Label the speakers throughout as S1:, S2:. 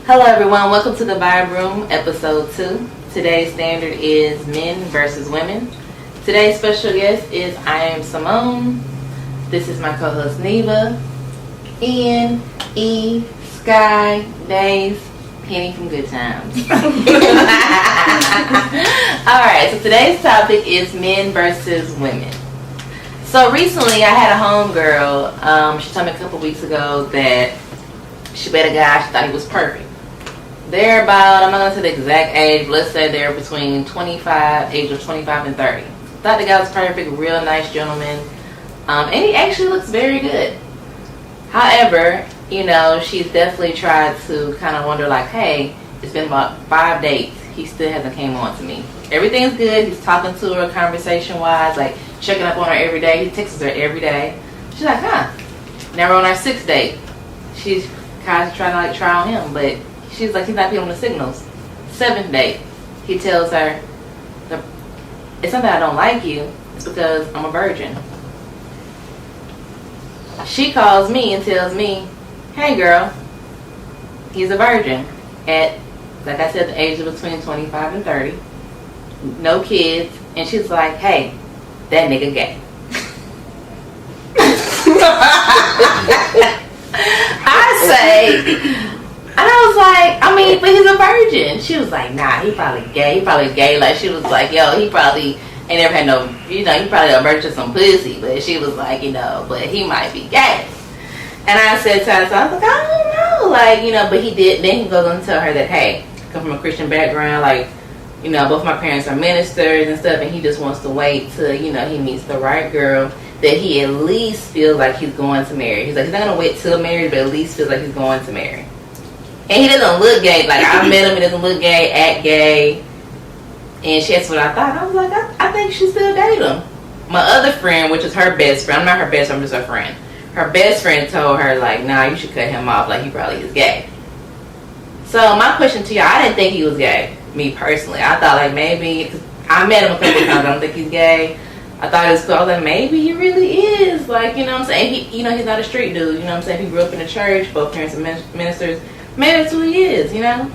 S1: Hello everyone, welcome to the Vibe Room, episode 2. Today's standard is men versus women. Today's special guest is I am Simone. This is my co-host Neva, Ian, E, Sky, Days, Penny from Good Times. Alright, so today's topic is men versus women. So recently I had a homegirl, she told me a couple weeks ago that she met a guy, she thought he was perfect. They're about, I'm not going to say the exact age, but let's say they're between age of 25 and 30. Thought the guy was perfect, real nice gentleman. And he actually looks very good. However, you know, she's definitely tried to kind of wonder like, hey, it's been about 5 dates. He still hasn't came on to me. Everything's good. He's talking to her conversation-wise, like checking up on her every day. He texts her every day. She's like, huh. Now we're on our 6th date. She's kind of trying to like try on him, but she's like, he's not feeling the signals. 7th date, he tells her, it's not that I don't like you, it's because I'm a virgin. She calls me and tells me, hey girl, he's a virgin at, like I said, the age of between 25 and 30. No kids. And she's like, hey, that nigga gay. I say, and I was like, I mean, but he's a virgin. She was like, nah, he probably gay. He probably gay. Like, she was like, yo, he probably ain't never had no, you know, he probably a virgin some pussy. But she was like, you know, but he might be gay. And I said to her, so I was like, I don't know. Like, you know, but he did. Then he goes on to tell her that, hey, I come from a Christian background. Like, you know, both my parents are ministers and stuff. And he just wants to wait till, you know, he meets the right girl that he at least feels like he's going to marry. He's like, he's not going to wait till marriage, but at least feels like he's going to marry. And he doesn't look gay. Like, I met him, he doesn't look gay, act gay. And that's what I thought. I was like, I think she still date him. My other friend, which is her best friend, I'm not her best friend, I'm just her friend. Her best friend told her, like, nah, you should cut him off. Like, he probably is gay. So, my question to y'all, I didn't think he was gay, me personally. I thought, like, maybe, cause I met him a couple of times, I don't think he's gay. I thought it was cool. I was like, maybe he really is. Like, you know what I'm saying? He, you know, he's not a street dude. You know what I'm saying? He grew up in the church, both parents are ministers. Maybe that's who he is, you know?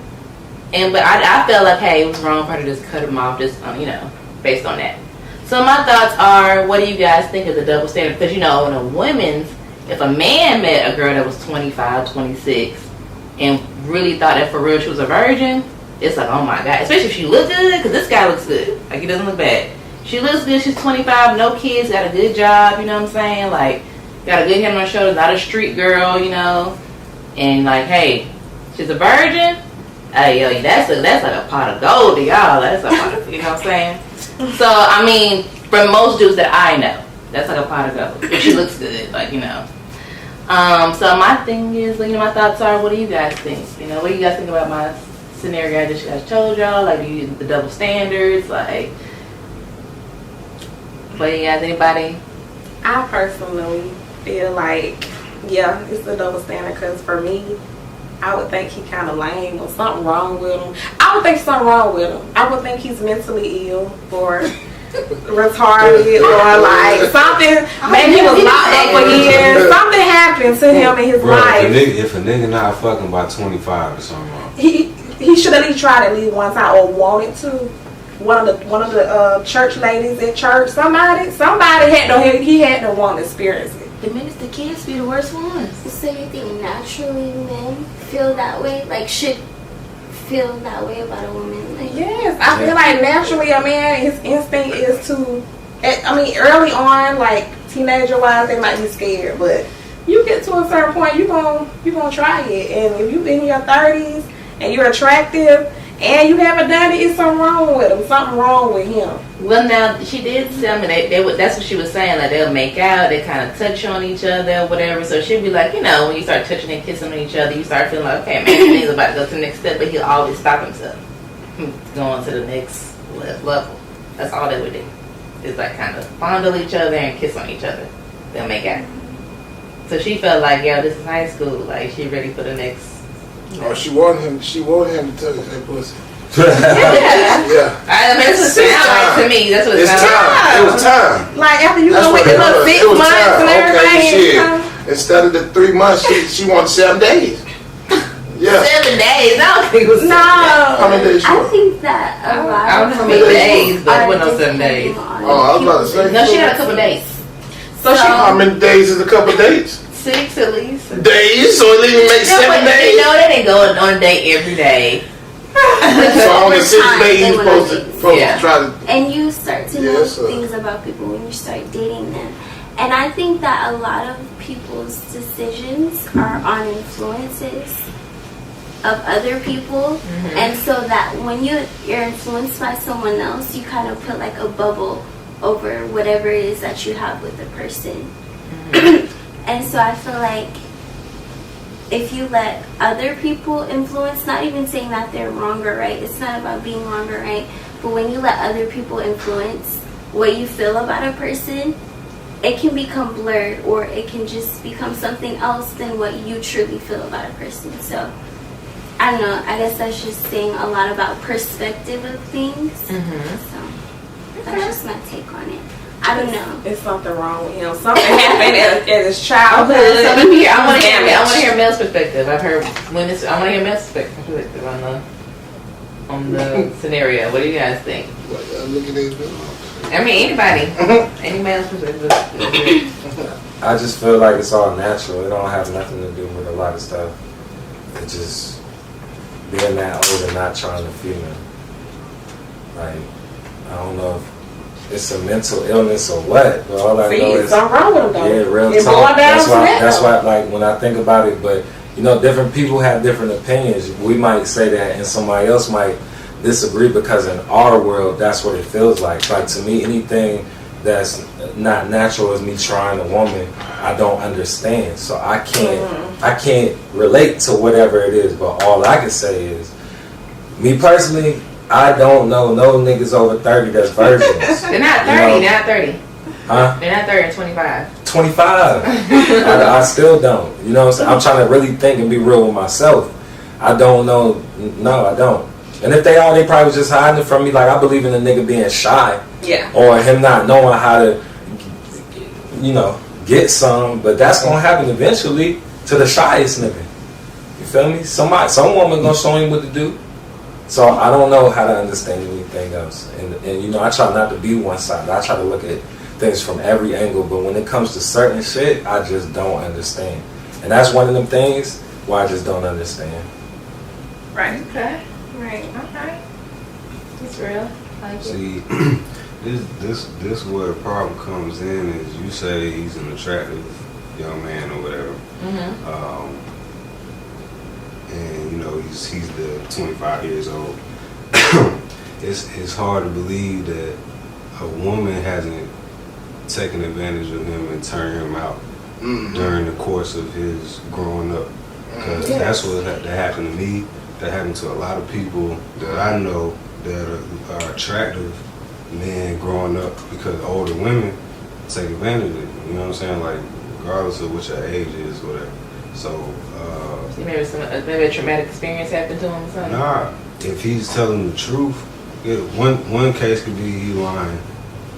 S1: But I felt like, hey, it was wrong for her to just cut him off just, you know, based on that. So my thoughts are, what do you guys think of the double standard? Because, you know, in a women's, if a man met a girl that was 25, 26, and really thought that for real she was a virgin, it's like, oh my God. Especially if she looks good, because this guy looks good. Like, he doesn't look bad. She looks good, she's 25, no kids, got a good job, you know what I'm saying? Like, got a good head on her shoulders, not a street girl, you know? And like, hey, she's a virgin. Hey, yo, that's like a pot of gold to y'all. That's a pot of, you know what I'm saying? So, I mean, for most dudes that I know, that's like a pot of gold. If she looks good, like, you know. So my thing is, you know, my thoughts are, what do you guys think? You know, what do you guys think about my scenario I just told y'all? Like, do you use the double standards? Like, what do you guys, anybody?
S2: I personally feel like, yeah, it's a double standard because for me, I would think he kind of lame or something wrong with him. I would think something wrong with him. I would think he's mentally ill or retarded or like something. Maybe he was locked up for years. Something happened to him in his life.
S3: If a nigga not fucking by 25 or something wrong.
S2: He should at least try to leave one time or wanted to. One of the church ladies at church, somebody had to want to experience it.
S1: The minister kids be the worst ones.
S4: So you think naturally men feel that way? Like, should feel that way about a woman? Like,
S2: yes, I feel like naturally a man, his instinct is to, I mean, early on, like teenager-wise, they might be scared, but you get to a certain point, you gonna try it. And if you in your 30s and you're attractive and you haven't done it, it's something wrong with him. Something wrong with him.
S1: Well, now, she did tell me that's what she was saying. Like, they'll make out, they kind of touch on each other, whatever. So she'd be like, you know, when you start touching and kissing on each other, you start feeling like, okay, maybe he's about to go to the next step, but he'll always stop himself. Going to the next level. That's all they would do. Is like kind of fondle each other and kiss on each other. They'll make out. So she felt like, yo, this is high school. Like, she ready for the next.
S5: Oh, she wanted him to touch that pussy.
S1: Yeah. I mean, that's what it sounds like to me. That's what it sounds like.
S5: It was time.
S2: Like, after you go with the little 6 months and everything.
S5: Okay, shit. Instead of the 3 months, she wanted 7 days. Yeah.
S1: 7 days. I don't think it was 7 days.
S5: How many days?
S4: I think that a lot
S1: I don't know
S4: of
S1: how many days, but it
S4: are
S1: went on 7 days.
S4: depending on
S5: Oh, I was about to say.
S1: No, she had a couple days.
S2: So she
S5: How many days is a couple days?
S1: 6 at least.
S5: Days? So it even makes 7 days?
S1: No, they didn't go on a date every day.
S5: So on the
S4: Over
S5: 6th
S4: time,
S5: day,
S4: they
S5: you
S4: went
S5: supposed
S4: on
S5: to,
S4: dates.
S1: Yeah.
S5: try to.
S4: And you start to know
S5: Yes, sir.
S4: things about people when you start dating them. And I think that a lot of people's decisions are on influences of other people. And so that when you're influenced by someone else, you kind of put like a bubble over whatever it is that you have with the person. And so I feel like if you let other people influence, not even saying that they're wrong or right, it's not about being wrong or right, but when you let other people influence what you feel about a person, it can become blurred, or it can just become something else than what you truly feel about a person. So I don't know, I guess that's just saying a lot about perspective of things. So that's just my take on it. I don't know.
S2: It's something wrong with him. Something happened at his childhood.
S1: Okay, so let me hear. I want to hear. I
S2: Damage.
S1: want to hear Mel's perspective. I've heard when this. I want to hear Mel's perspective on the scenario. What do you guys think?
S5: Look at this.
S1: I mean, anybody. Any male's perspective.
S3: I just feel like it's all natural. It don't have nothing to do with a lot of stuff. It's just being that old and not trying to feel it. Like, I don't know if it's a mental illness or what, but all I know is
S2: something wrong with him though.
S3: yeah, real
S2: It's going
S3: talk.
S2: down
S3: That's
S2: to
S3: why.
S2: that,
S3: That's
S2: though.
S3: why. Like when I think about it, but you know, different people have different opinions. We might say that, and somebody else might disagree because in our world, that's what it feels like. Like to me, anything that's not natural is me trying a woman. I don't understand, so I can't relate to whatever it is. But all I can say is, me personally, I don't know no niggas over 30 that's virgins.
S1: They're not 30.
S3: You know?
S1: They're not 30.
S3: Huh?
S1: They're not 30. 25.
S3: 25. I still don't. You know what I'm saying? I'm trying to really think and be real with myself. I don't know. No, I don't. And if they are, they probably was just hiding it from me. Like, I believe in the nigga being shy.
S2: Yeah.
S3: Or him not knowing how to, you know, get some. But that's going to happen eventually to the shyest nigga. You feel me? Some woman going to show him what to do. So I don't know how to understand anything else. And you know, I try not to be one-sided. I try to look at things from every angle. But when it comes to certain shit, I just don't understand. And that's one of them things where I just don't understand.
S2: Right.
S1: Okay.
S2: Right.
S1: Okay. That's real. Like it.
S3: See, this where the problem comes in is you say he's an attractive young man or whatever. And you know he's the 25 years old. It's hard to believe that a woman hasn't taken advantage of him and turned him out during the course of his growing up. Because that's what that happened to me. That happened to a lot of people that I know that are attractive men growing up, because older women take advantage of it. You know what I'm saying? Like regardless of what your age is, whatever. So
S1: Maybe a traumatic experience happened to him or something?
S3: nah, if he's telling the truth, one case could be he lying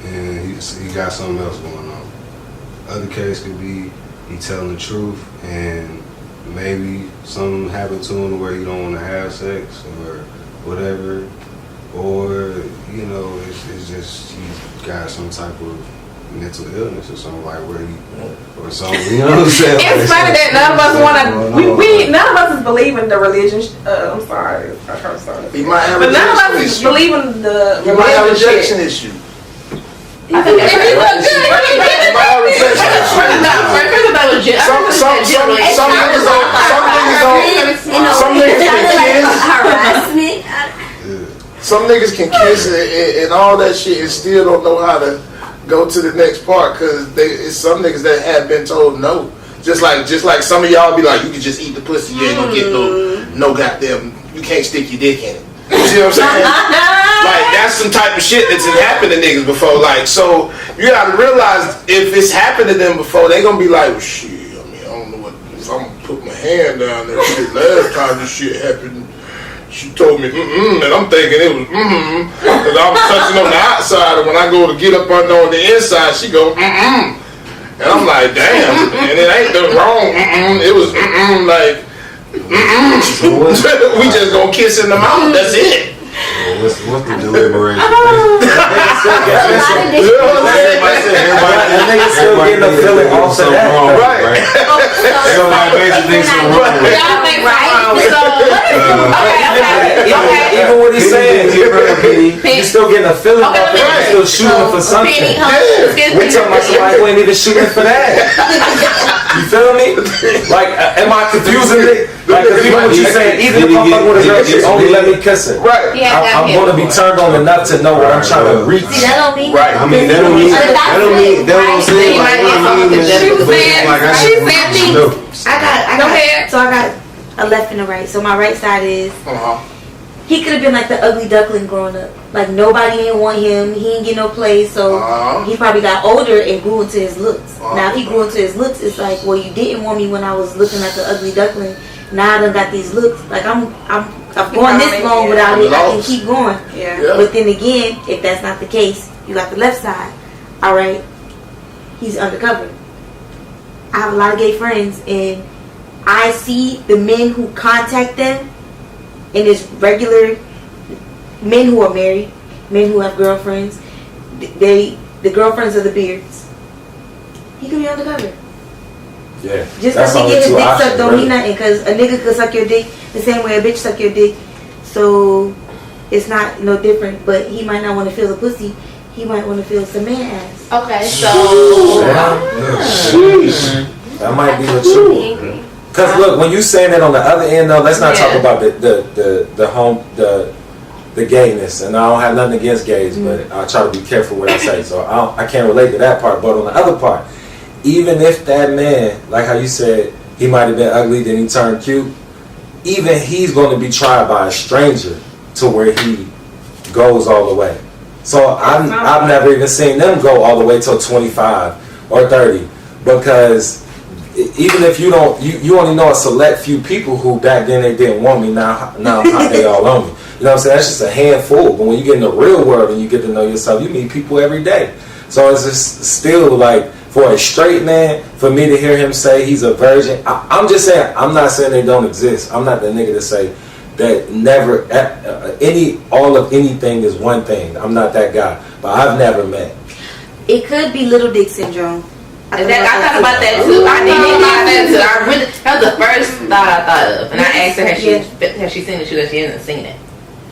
S3: and he got something else going on. Other case could be he telling the truth and maybe something happened to him where he don't want to have sex or whatever, or you know it's just he's got some type of mental illness or something like where he or something. You know what I'm saying?
S2: It's funny that none of us want to. We none of us is believing the religion. I'm sorry, I heard something.
S5: He might have
S2: But
S5: a
S2: none of us
S5: rejection
S2: is
S5: issue.
S2: believing the
S5: He might have a
S2: religion
S5: rejection
S2: shit.
S5: issue.
S1: I think that's
S2: If he look good,
S5: He might have a rejection issue. Some niggas can kiss and all that shit and still don't know how to go to the next part because it's some niggas that have been told no. Just like some of y'all be like, you can just eat the pussy, you ain't gonna get no goddamn, you can't stick your dick in it. You see what I'm saying? Like that's some type of shit that's happened to niggas before. Like so, you gotta realize if it's happened to them before, they gonna be like, well, shit. I mean, I don't know what. If I'm gonna put my hand down there, shit. Last time this shit happened, she told me and I'm thinking it was because I was touching on the outside, and when I go to get up under on the inside, she go and I'm like, damn, and it ain't the wrong it was like.
S3: So what's
S5: We just gonna kiss in the mouth. That's it.
S3: what's the deliberation?
S6: That nigga still getting a feeling off of that.
S5: Right.
S3: Somebody basically thinks something wrong with it.
S1: Y'all think so?
S6: Even what he's saying, you still getting a feeling off of that. You still shooting for something. We're talking about somebody who ain't even shooting for that. You feel me? Like, am I confusing it? Like, cause even what you saying, even if I'm fucking with a girl, she only let me kiss her.
S5: Right.
S6: I'm gonna be turned on enough to know what I'm trying to reach.
S4: See, that don't mean
S5: Right.
S3: I mean, that don't mean that's what I'm saying. Like,
S2: I got
S7: So I got a left and a right. So my right side is
S5: Uh-huh.
S7: he could have been like the ugly duckling growing up. Like nobody ain't want him. He ain't get no place. So he probably got older and grew into his looks. Now if he grew into his looks, it's like, well, you didn't want me when I was looking like the ugly duckling. Now I done got these looks. Like I'm going this long without it. I can keep going.
S2: Yeah.
S7: But then again, if that's not the case, you got the left side. All right, he's undercover. I have a lot of gay friends, and I see the men who contact them, and it's regular men who are married, men who have girlfriends. The girlfriends are the beards. He could be undercover.
S6: Yeah.
S7: Just because he get his dick sucked don't mean nothing. Because a nigga could suck your dick the same way a bitch suck your dick. So it's not no different. But he might not want to feel the pussy. He might want to feel some man ass.
S1: Okay, so
S6: That might be the truth. Because look, when you saying that on the other end, though, let's not talk about the gayness. And I don't have nothing against gays, but I try to be careful what I say. So I can't relate to that part. But on the other part, even if that man, like how you said, he might have been ugly, then he turned cute. Even he's going to be tried by a stranger to where he goes all the way. So I've never even seen them go all the way till 25 or 30, because even if you don't, you only know a select few people who back then they didn't want me. Now how they all on me. You know what I'm saying? That's just a handful. But when you get in the real world and you get to know yourself, you meet people every day. So it's just still like, for a straight man, for me to hear him say he's a virgin, I'm just saying, I'm not saying they don't exist. I'm not the nigga to say that never all of anything is one thing. I'm not that guy, but I've never met.
S7: It could be little dick syndrome.
S1: I thought about that too. I didn't about that too. That was the first thought I thought of, and I asked her has she seen it? She hasn't seen it.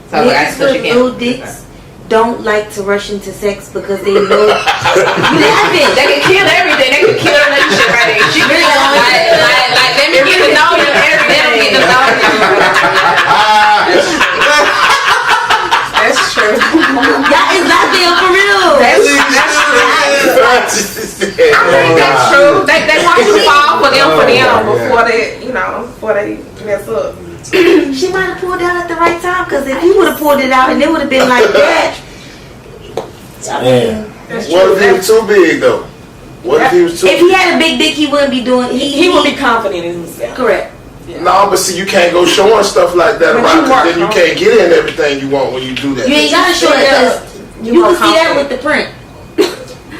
S1: So I was like, so she can't.
S7: Little dicks don't like to rush into sex because they know
S1: they can kill everything. They can kill that shit right there. She really like let me get to know you. They don't get to know you. That's true.
S7: that is not there for real.
S1: That's true. They want you to fall for them before they mess up.
S7: She might have pulled out at the right time, because if he would have pulled it out and it would have been like that. I mean,
S5: what if he was too big though? What if he was too?
S7: If he had a big dick, he wouldn't be doing.
S2: He would be confident in himself.
S7: Correct.
S2: Yeah.
S5: No, but see, you can't go showing stuff like that around, because then you can't get in everything you want when you do that.
S7: You ain't gotta show it, because you can see that with the print.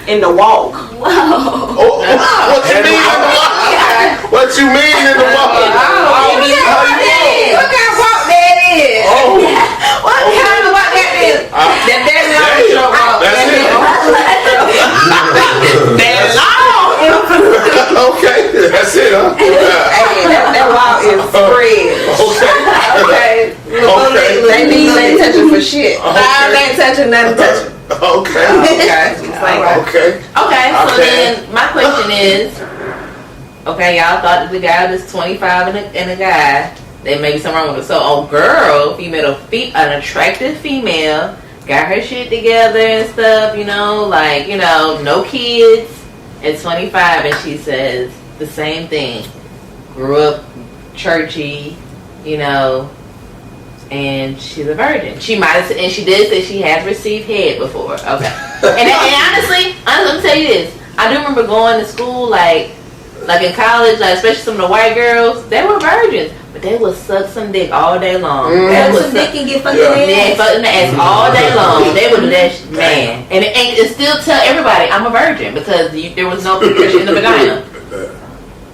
S2: In the walk.
S7: Whoa.
S5: What you mean in the walk? What you mean in the walk?
S1: What kind of walk that is?
S5: Oh.
S1: What kind of walk that is? That's long.
S5: That's it.
S1: That's long.
S5: Okay, that's it, huh?
S2: Hey, that walk is spread.
S5: Okay.
S2: They ain't touching for shit. They ain't touching nothing touching.
S5: Okay.
S1: Okay. So then my question is, okay, y'all thought that the guy was 25 and a guy, there may be something wrong with it. So a girl, an attractive female, got her shit together and stuff, no kids, at 25, and she says the same thing. Grew up churchy, and she's a virgin. She might have, and she did say she has received head before. Okay. and honestly, let me tell you this. I do remember going to school, like in college, especially some of the white girls, they were virgins, but they would suck some dick all day long. They would
S7: some dick and get fucked
S1: in the ass all day long. They would do that, man. And it still tell everybody I'm a virgin because there was no penetration in the vagina.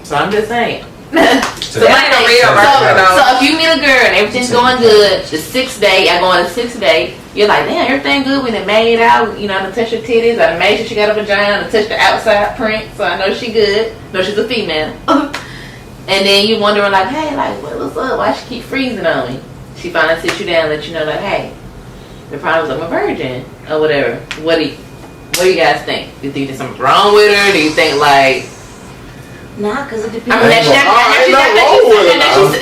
S1: So I'm just saying. So
S2: Like a real version of-
S1: so if you meet a girl and everything's going good, the 6th day, I go on the 6th day, you're like, damn, everything good. We done made out, you know, I done touched her titties, I done made sure she got a vagina, I done touched the outside print, so I know she good. No, she's a female. And then you wondering like, hey, like, what's up? Why she keep freezing on me? She finally sits you down and let you know like, hey, the problem is I'm a virgin or whatever. What do you guys think? Do you think there's something wrong with her? Do you think like?
S7: Nah, because it depends.
S1: I mean,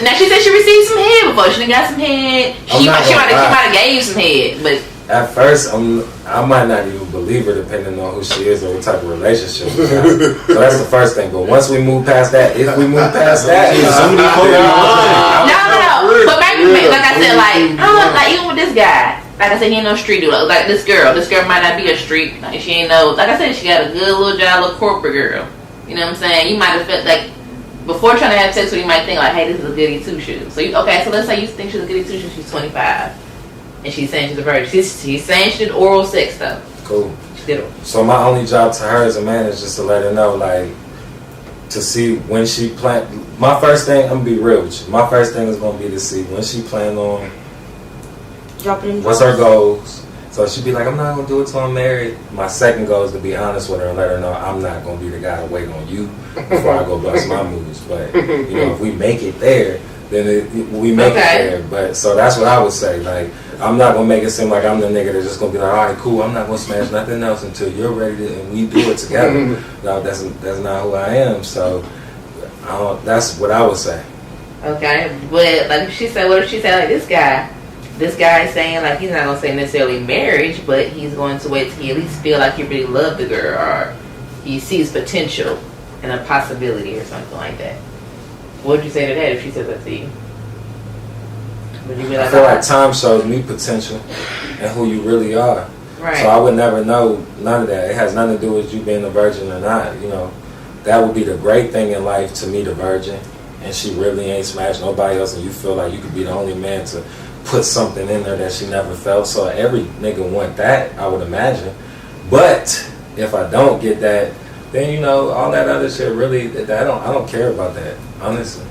S1: now she said she received some head before. She done got some head. She might have gave you some head, but
S6: at first I might not even believe her depending on who she is or what type of relationship we have. So that's the first thing. But once we move past that, if we move past that,
S1: no. But maybe like I said, like I don't know, like even with this guy. Like I said, he ain't no street dude. Like this girl might not be a street. Like she ain't no. Like I said, she got a good little job, little corporate girl. You know what I'm saying? You might have felt like before trying to have sex with, you might think like, hey, this is a goody two shoes. So so let's say you think she's a goody two shoes. She's 25, and she's saying she's a virgin. She's saying she did oral sex though.
S6: Cool.
S1: She did oral.
S6: So my only job to her as a man is just to let her know, like, to see when she plan. My first thing, I'm gonna be real with you. My first thing is gonna be to see when she plan on.
S7: Dropping.
S6: What's her goals? So she'd be like, I'm not gonna do it till I'm married. My second goal is to be honest with her and let her know I'm not gonna be the guy to wait on you before I go bust my moves. But you know, if we make it there, then we make it there. But so that's what I would say. Like, I'm not gonna make it seem like I'm the nigga that's just gonna be like, all right, cool. I'm not gonna smash nothing else until you're ready to, and we do it together. No, that's not who I am. So that's what I would say.
S1: Okay, but like she said, what if she said like this guy? This guy is saying like he's not gonna say necessarily marriage, but he's going to wait till he at least feel like he really loved the girl or he sees potential and a possibility or something like that. What would you say to that if she said that to you? Would you be like,
S6: I feel like time shows me potential and who you really are.
S1: right?
S6: So I would never know none of that. It has nothing to do with you being a virgin or not. You know, that would be the great thing in life to meet a virgin, and she really ain't smashed nobody else, and you feel like you could be the only man to put something in there that she never felt. So every nigga want that, I would imagine. But if I don't get that, then you know all that other shit really. I don't care about that, honestly.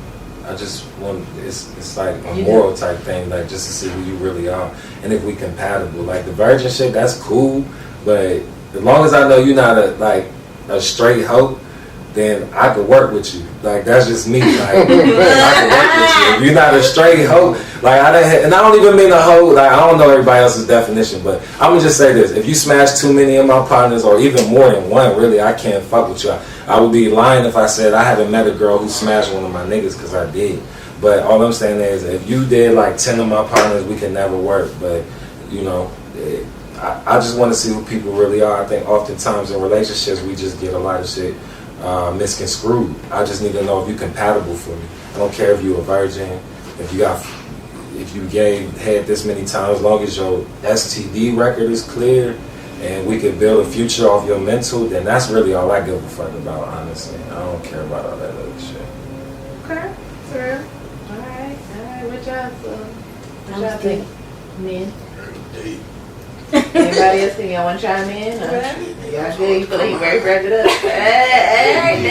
S6: I just want it's like a moral type thing, like just to see who you really are and if we compatible. Like the virgin shit, that's cool, but as long as I know you're not a straight hoe, then I could work with you. Like that's just me. Like I could work with you. If you're not a straight hoe, like and I don't even mean a hoe. Like I don't know everybody else's definition, but I'm gonna just say this: if you smash too many of my partners, or even more than one, really, I can't fuck with you. I would be lying if I said I haven't met a girl who smashed one of my niggas, because I did. But all I'm saying is, if you did like 10 of my partners, we can never work. But you know, I just want to see who people really are. I think oftentimes in relationships we just get a lot of shit misconstrued. I just need to know if you're compatible for me. I don't care if you're a virgin, if you gave head this many times, as long as your STD record is clear and we can build a future off your mental, then that's really all I give a fuck about, honestly. I don't care about all that other shit.
S1: Okay, sure. Alright. What y'all think? Men? Anybody else think y'all want to chime in? Y'all good? You feel like you very wrapped it up? Hey,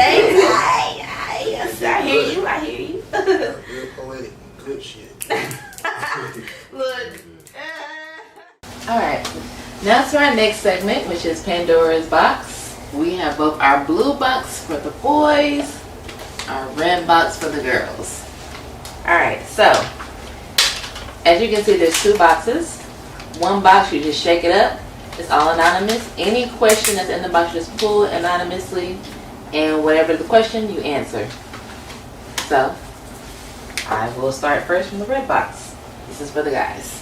S1: yes, I hear you.
S5: Real poetic, good shit.
S1: Look. Alright. Now to our next segment, which is Pandora's Box. We have both our blue box for the boys, our red box for the girls. Alright, so as you can see, there's two boxes. One box, you just shake it up. It's all anonymous. Any question that's in the box, you just pull it anonymously, and whatever the question, you answer. So I will start first from the red box. This is for the guys.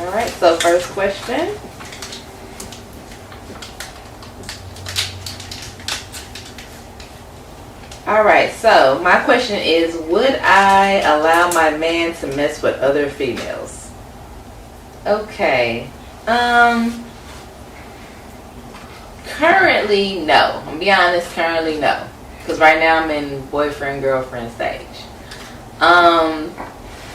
S1: Alright, so first question. Alright, so my question is, would I allow my man to mess with other females? Okay. Currently, no. I'm gonna be honest, currently, no. Because right now I'm in boyfriend-girlfriend stage.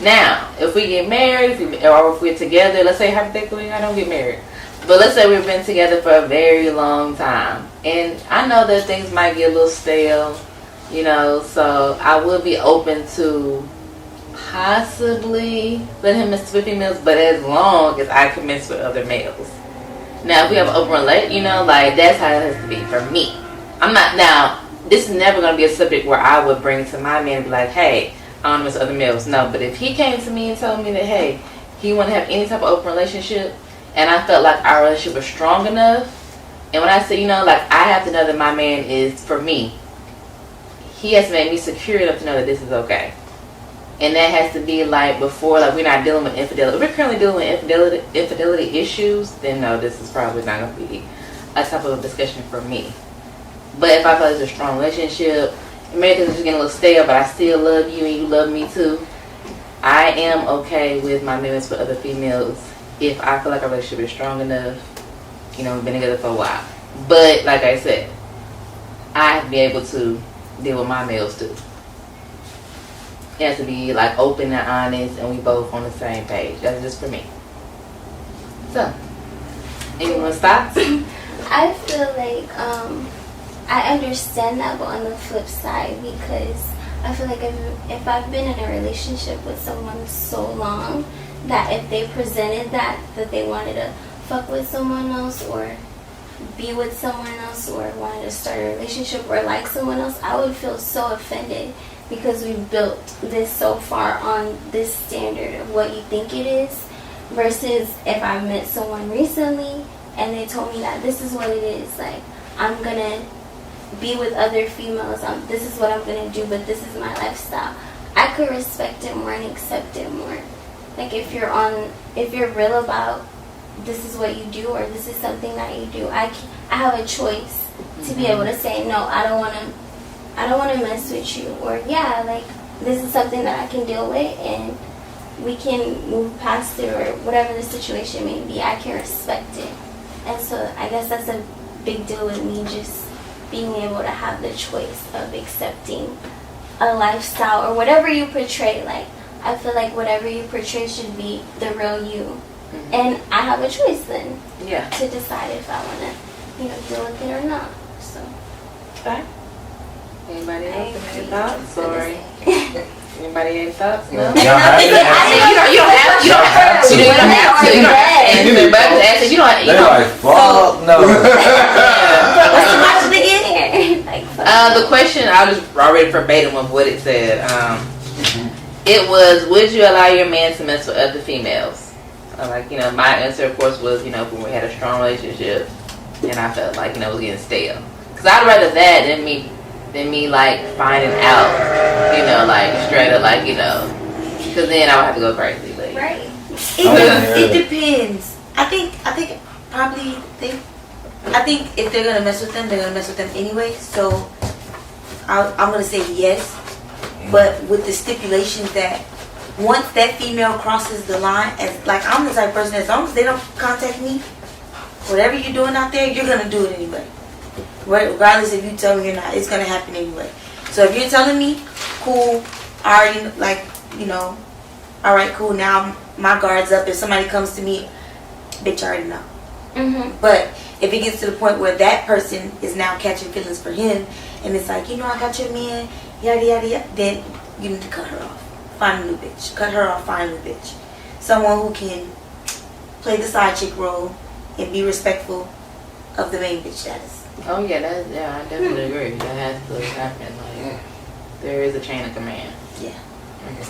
S1: Now, if we get married, or if we're together, let's say hypothetically, I don't get married. But let's say we've been together for a very long time. And I know that things might get a little stale, you know, so I would be open to possibly let him mess with females, but as long as I can mess with other males. Now, if we have an open relationship, you know, like, that's how it has to be for me. I'm not, now, this is never going to be a subject where I would bring to my man and be like, hey, I want to mess with other males. No, but if he came to me and told me that, hey, he want to have any type of open relationship, and I felt like our relationship was strong enough, and when I say, you know, like, I have to know that my man is for me, he has to make me secure enough to know that this is okay. And that has to be like before, like, we're not dealing with infidelity. If we're currently dealing with infidelity issues, then no, this is probably not going to be a type of discussion for me. But if I feel like it's a strong relationship, maybe it's just getting a little stale, but I still love you and you love me too, I am okay with my movements with other females if I feel like our relationship is strong enough. You know, we've been together for a while. But like I said, I have to be able to deal with my males too. It has to be like open and honest, and we both on the same page. That's just for me. So, anyone's thoughts?
S4: I feel like I understand that, but on the flip side, because I feel like if I've been in a relationship with someone so long that if they presented that they wanted to fuck with someone else or be with someone else or wanted to start a relationship or like someone else, I would feel so offended because we've built this so far on this standard of what you think it is, versus if I met someone recently and they told me that this is what it is, like, I'm gonna be with other females, this is what I'm gonna do, but this is my lifestyle, I could respect it more and accept it more. Like, if you're real about this is what you do or this is something that you do, I have a choice to be able to say, no, I don't want to mess with you, or yeah, like, this is something that I can deal with and we can move past it, or whatever the situation may be, I can respect it. And so I guess that's a big deal with me, just being able to have the choice of accepting a lifestyle or whatever you portray. Like, I feel like whatever you portray should be the real you. And I have a choice then to decide if I want to, you know, deal with it or not. So.
S1: Okay. Anybody else have any thoughts? Sorry. Anybody any thoughts? No. You don't have to. You don't have to. You don't have to. You don't.
S6: They're like, fuck no.
S4: What's the question again?
S1: The question, I was already verbatim of what it said. It was, would you allow your man to mess with other females? Like, you know, my answer, of course, was, you know, if we had a strong relationship and I felt like, you know, it was getting stale. Because I'd rather that than me, like, finding out, you know, like, straight up, like, you know, because then I would have to go crazy. Like.
S7: Right. It depends. I think if they're going to mess with them, they're going to mess with them anyway. So I'm going to say yes. But with the stipulation that once that female crosses the line, as like, I'm the type of person, as long as they don't contact me, whatever you're doing out there, you're going to do it anyway. Regardless if you tell me or not, it's going to happen anyway. So if you're telling me, cool, I already, like, you know, alright, cool, now my guard's up. If somebody comes to me, bitch, I already know. Mm-hmm. But if it gets to the point where that person is now catching feelings for him, and it's like, you know, I got your man, yada, yada, yada, then you need to cut her off. Find a new bitch. Cut her off, find a new bitch. Someone who can play the side chick role and be respectful of the main bitch status.
S1: Oh yeah, I definitely agree. That has to happen. Like, there is a chain of command.
S7: Yeah.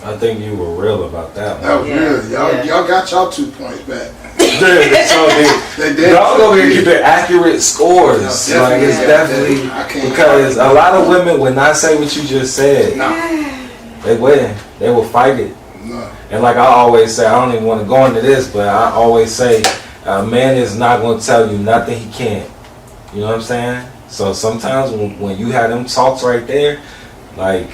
S6: I think you were real about that one.
S5: That was real. Y'all got y'all 2 points back.
S6: They did. Y'all go here and get the accurate scores.
S5: No,
S6: like, it's definitely because a lot of women would not say what you just said.
S5: No.
S6: They wouldn't. They will fight it.
S5: No.
S6: And like I always say, I don't even want to go into this, but I always say, a man is not going to tell you nothing he can't. You know what I'm saying? So sometimes when you have them talks right there, like,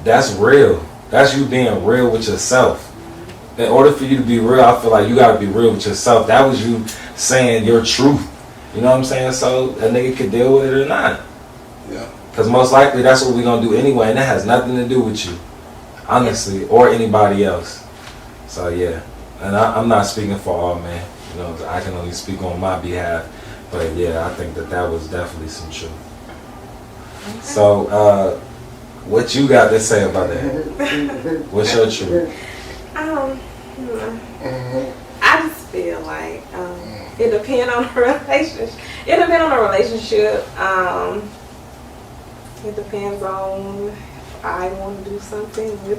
S6: that's real. That's you being real with yourself. In order for you to be real, I feel like you got to be real with yourself. That was you saying your truth. You know what I'm saying? So a nigga could deal with it or not.
S5: Yeah.
S6: Because most likely that's what we're going to do anyway, and that has nothing to do with you. Honestly, or anybody else. So yeah, and I'm not speaking for all men. You know, I can only speak on my behalf. But yeah, I think that was definitely some truth. Okay. So, what you got to say about that? What's your truth?
S2: I just feel like it depends on the relationship. It depends on the relationship. It depends on if I want to do something with.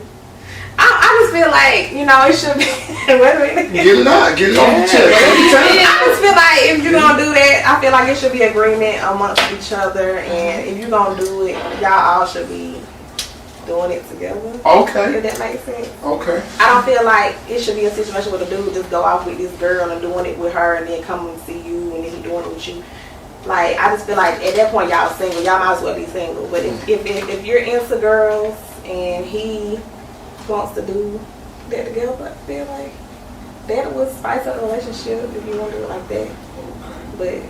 S2: I just feel like, you know, it should be. Wait a minute.
S5: Get it off the chest.
S2: I just feel like if you're gonna do that, I feel like it should be agreement amongst each other, and if you're gonna do it, y'all all should be doing it together.
S5: Okay.
S2: If that makes sense.
S5: Okay.
S2: I don't feel like it should be a situation where the dude just go off with this girl and doing it with her, and then come and see you, and then he doing it with you. Like, I just feel like at that point y'all single. Y'all might as well be single. But if you're into girls and he wants to do that together, I feel like that would spice up the relationship if you want to do it like that. But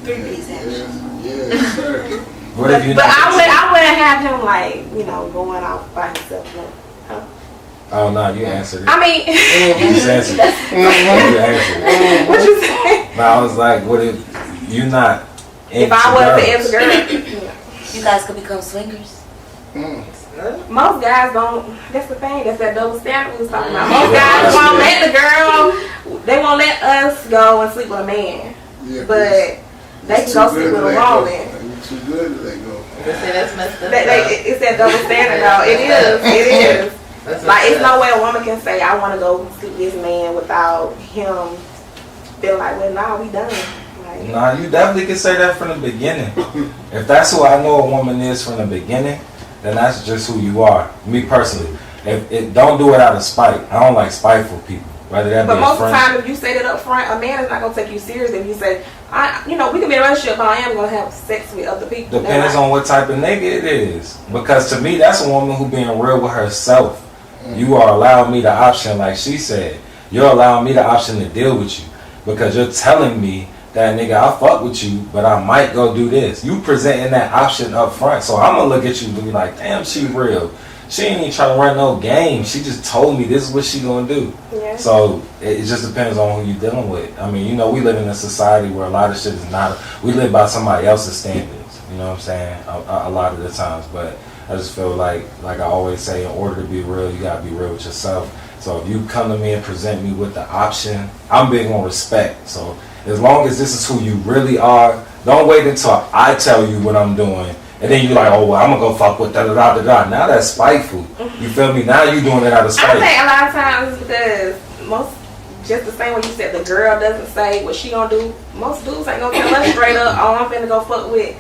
S7: 3 days action.
S5: Yes, sir.
S6: What if you?
S2: But I wouldn't have him, like, you know, going off by himself. Like, huh?
S6: Oh no, you answered it.
S2: I mean,
S6: you just answered it. You answered it.
S2: What you say?
S6: No, I was like, what if you not?
S2: If I wasn't into girl,
S7: you guys could become swingers.
S2: Most guys don't. That's the thing. That's that double standard we was talking about. Most guys won't let the girl. They won't let us go and sleep with a man.
S5: Yeah,
S2: but they can go sleep with a woman.
S5: Too good to let go.
S1: That's messed up.
S2: It's that double standard, though. It is. It is. Like, it's no way a woman can say, I want to go sleep with this man without him feeling like, well, nah, we done. Like,
S6: nah, you definitely can say that from the beginning. If that's who I know a woman is from the beginning, then that's just who you are. Me personally. Don't do it out of spite. I don't like spiteful people. Whether that
S2: but
S6: be
S2: most of
S6: a
S2: the
S6: friend.
S2: time, if you say that up front, a man is not going to take you serious if you say, we can be in a relationship, but I am going to have sex with other people.
S6: Depends on what type of nigga it is. Because to me, that's a woman who being real with herself. You are allowing me the option, like she said. You're allowing me the option to deal with you. Because you're telling me that, nigga, I fuck with you, but I might go do this. You presenting that option up front. So I'm going to look at you and be like, damn, she real. She ain't even trying to run no game. She just told me this is what she gonna do. Yeah. So it just depends on who you dealing with. I mean, you know, we live in a society where a lot of shit is not. We live by somebody else's standards. You know what I'm saying? A lot of the times, but I just feel like I always say, in order to be real, you gotta be real with yourself. So if you come to me and present me with the option, I'm big on respect. So as long as this is who you really are, don't wait until I tell you what I'm doing. And then you're like, oh, well, I'm going to go fuck with da-da-da-da-da. Now that's spiteful. You feel me? Now you doing it out of spite.
S2: I think a lot of times because just the same way you said, the girl doesn't say what she going to do. Most dudes ain't going to tell us straight up, oh, I'm finna go fuck with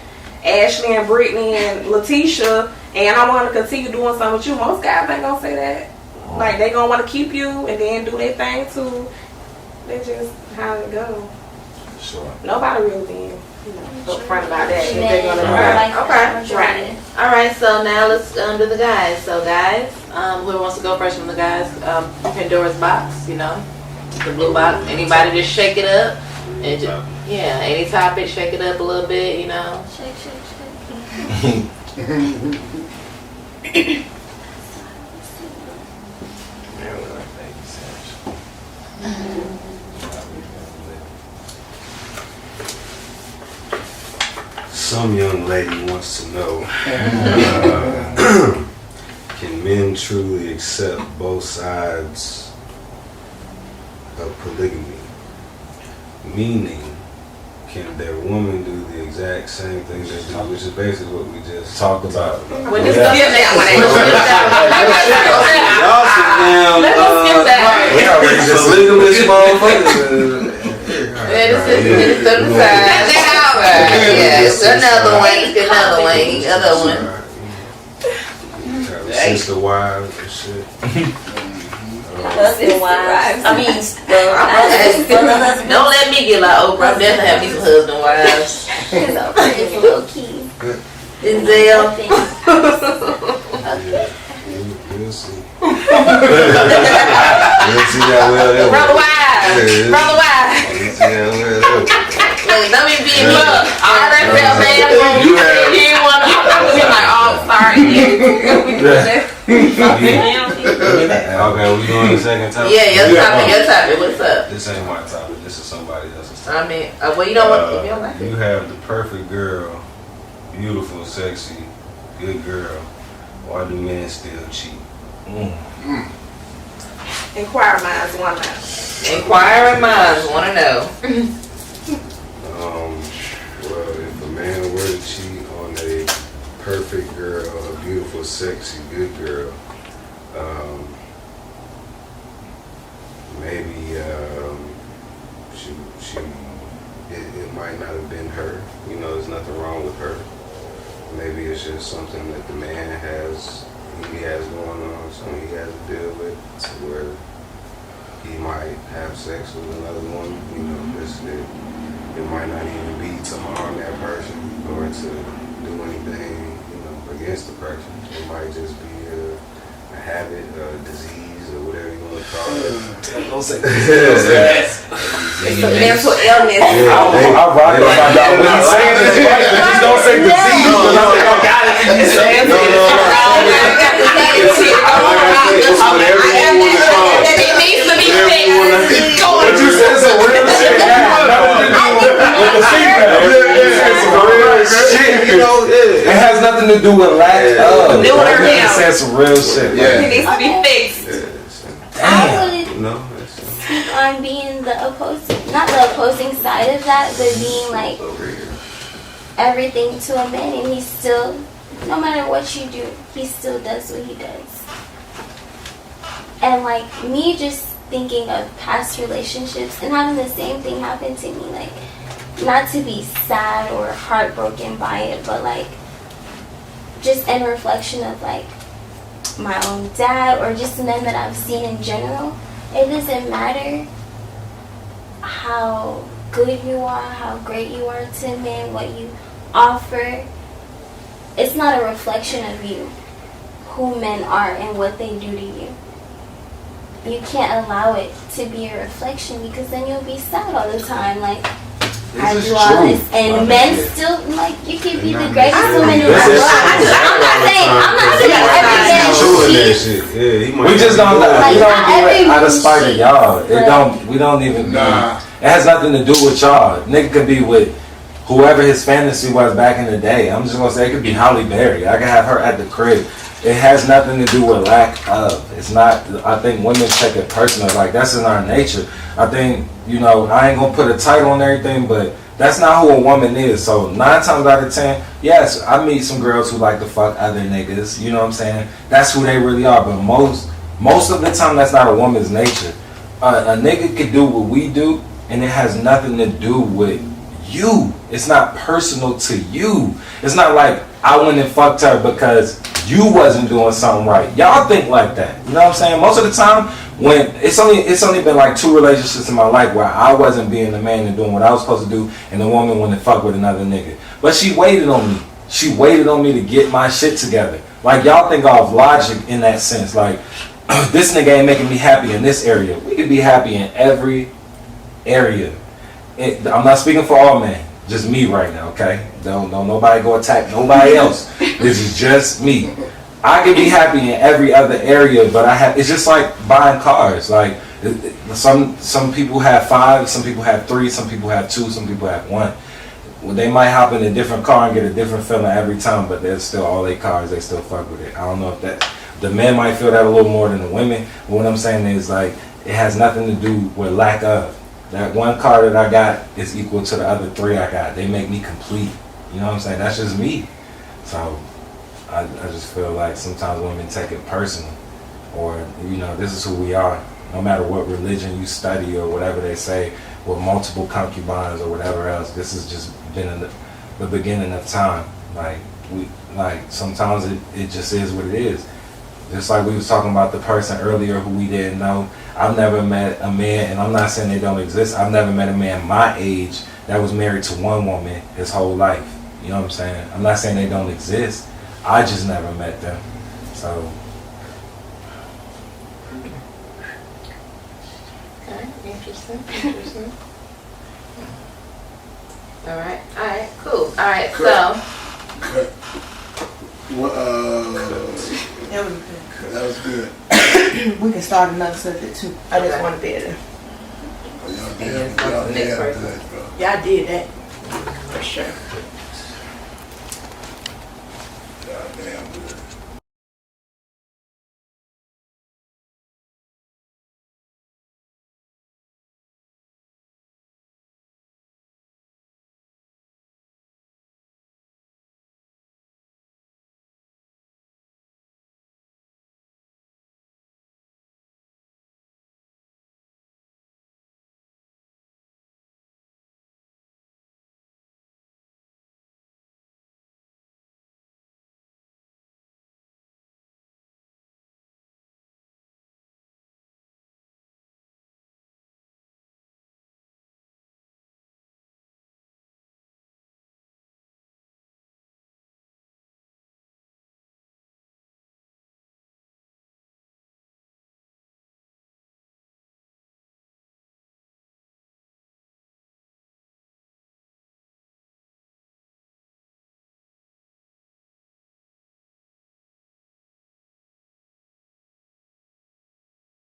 S2: Ashley and Brittany and Letitia, and I want to continue doing something with you. Most guys ain't going to say that. Like, they going to want to keep you and then do their thing too. That's just how it goes.
S6: Sure. Nobody
S2: really being upfront about that.
S4: They're gonna
S1: okay. Right. All right. So now let's do the guys. So guys, whoever wants to go first from the guys? Pandoras Box. You know, the blue box. Anybody just shake it up and just, any topic, shake it up a little bit. You know.
S4: Shake.
S3: Some young lady wants to know, can men truly accept both sides of polygamy? Meaning, can their woman do the exact same thing they do, which is basically what we just
S6: talked about.
S1: Well, just skip that one.
S3: Y'all sit down.
S6: We already just
S3: Polygamous motherfuckers.
S1: It's to the side. It's another one.
S3: Sister wives and shit.
S7: Husband wives. I mean,
S1: don't let me get like Oprah. I'm definitely have me some husband wives.
S4: It's a little key.
S1: Denzel.
S3: We'll see. We'll see how well that
S1: Brother wives.
S3: We'll see how well that
S1: Look, don't be being up. I already felt bad for you. You didn't want to. I'm like, oh, sorry.
S3: Okay, we doing the second topic?
S1: Yeah, your topic. What's up?
S3: This ain't my topic. This is somebody else's topic.
S1: I mean, well, you don't want if you don't like
S3: You
S1: it.
S3: have the perfect girl, beautiful, sexy, good girl. Why do men still cheat?
S2: Inquire minds want to know.
S1: Inquiring minds want to know.
S3: Well, if a man were to cheat on a perfect girl, a beautiful, sexy, good girl, maybe it might not have been her. You know, there's nothing wrong with her. Maybe it's just something that the man has going on, something he has to deal with, to where he might have sex with another woman. You know, it might not even be to harm that person or to do anything, you know, against the person. It might just be a habit, a disease, or whatever you want to call it.
S6: Don't say
S2: It's a mental illness.
S6: I'm right about that. When you say this, just don't say disease. Because I'm like, I got it. You say it.
S1: It needs to be fixed.
S6: But you said some real shit. With the female. You said some real shit. You know, it has nothing to do with lack of.
S2: Do it or
S6: You said some real shit.
S2: It needs to be fixed.
S4: I would
S3: No,
S4: speak on being the opposing, not the opposing side of that, but being like everything to a man, and he still, no matter what you do, he still does what he does. And like me just thinking of past relationships and having the same thing happen to me, like not to be sad or heartbroken by it, but like just in reflection of like my own dad or just men that I've seen in general. It doesn't matter how good you are, how great you are to men, what you offer. It's not a reflection of you, who men are and what they do to you. You can't allow it to be a reflection, because then you'll be sad all the time. Like, I do all this, and men still, like, you can be the greatest woman in the world. I'm not saying every man cheats.
S6: We just don't do it out of spite of y'all. We don't even.
S5: Nah.
S6: It has nothing to do with y'all. Nigga could be with whoever his fantasy was back in the day. I'm just gonna say it could be Holly Berry. I could have her at the crib. It has nothing to do with lack of. It's not. I think women take it personal. Like, that's in our nature. I think, you know, I ain't gonna put a title on everything, but that's not who a woman is. So 9 times out of 10, yes, I meet some girls who like to fuck other niggas. You know what I'm saying? That's who they really are. But most of the time, that's not a woman's nature. A nigga could do what we do, and it has nothing to do with you. It's not personal to you. It's not like I went and fucked her because you wasn't doing something right. Y'all think like that. You know what I'm saying? Most of the time, when it's only been like 2 relationships in my life where I wasn't being the man and doing what I was supposed to do, and the woman went and fuck with another nigga. But she waited on me. She waited on me to get my shit together. Like, y'all think off logic in that sense. Like, this nigga ain't making me happy in this area. We could be happy in every area. I'm not speaking for all men. Just me right now, okay? Don't nobody go attack nobody else. This is just me. I can be happy in every other area, but it's just like buying cars. Like, some people have 5, some people have 3, some people have 2, some people have 1. Well, they might hop in a different car and get a different feeling every time, but they're still all their cars. They still fuck with it. I don't know if the men might feel that a little more than the women. But what I'm saying is, like, it has nothing to do with lack of. That 1 car that I got is equal to the other 3 I got. They make me complete. You know what I'm saying? That's just me. So I just feel like sometimes women take it personal, or, you know, this is who we are. No matter what religion you study or whatever they say, with multiple concubines or whatever else, this has just been the beginning of time. Like sometimes it just is what it is. Just like we was talking about the person earlier who we didn't know. I've never met a man, and I'm not saying they don't exist, I've never met a man my age that was married to 1 woman his whole life. You know what I'm saying? I'm not saying they don't exist. I just never met them. So.
S1: Okay, interesting. Alright, cool. Alright, so.
S7: That was good.
S5: That was good.
S7: We can start another subject too. I just wanted to.
S5: Y'all
S1: And then
S5: damn
S1: next
S5: good,
S1: person.
S5: bro.
S7: Y'all did that for sure.